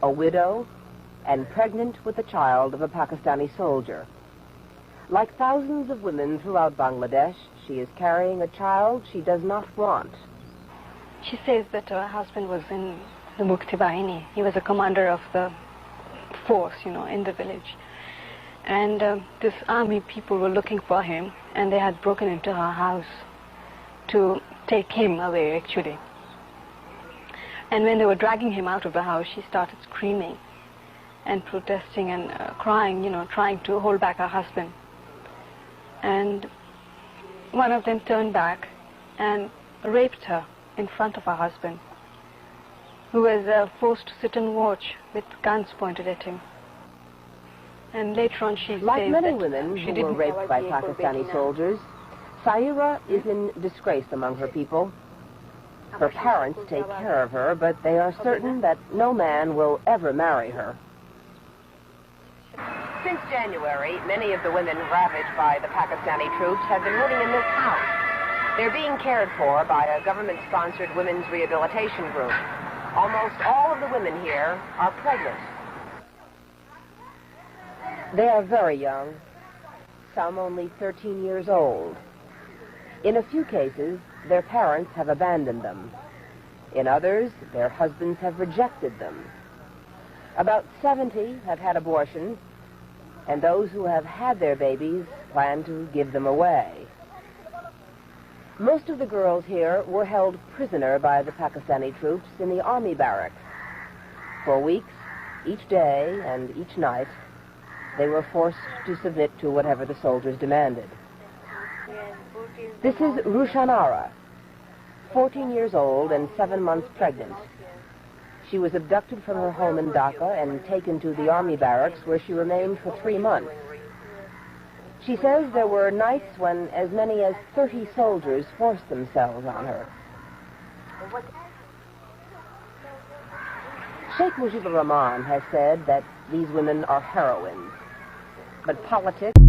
a widow, and pregnant with the child of a Pakistani soldier. Like thousands of women throughout Bangladesh, she is carrying a child she does not want. She says that her husband was in the Mukti Bahini. He was a commander of the force, in the village. And this army people were looking for him, and they had broken into her house to take him away, actually. And when they were dragging him out of the house, she started screaming and protesting and crying, trying to hold back her husband. And one of them turned back and raped her in front of her husband, who was forced to sit and watch with guns pointed at him. And later on she like says many that women she who didn't were raped by Pakistani soldiers, Saira is in disgrace among her people. Her parents take care of her, but they are certain that no man will ever marry her. Since January, many of the women ravaged by the Pakistani troops have been living in this house. They're being cared for by a government-sponsored women's rehabilitation group. Almost all of the women here are pregnant. They are very young, some only 13 years old. In a few cases, their parents have abandoned them. In others, their husbands have rejected them. About 70 have had abortions, and those who have had their babies plan to give them away. Most of the girls here were held prisoner by the Pakistani troops in the army barracks. For weeks, each day and each night, they were forced to submit to whatever the soldiers demanded. This is Rushanara, 14 years old and 7 months pregnant. She was abducted from her home in Dhaka and taken to the army barracks, where she remained for 3 months. She says there were nights when as many as 30 soldiers forced themselves on her. Sheikh Mujibur Rahman has said that these women are heroines, but politics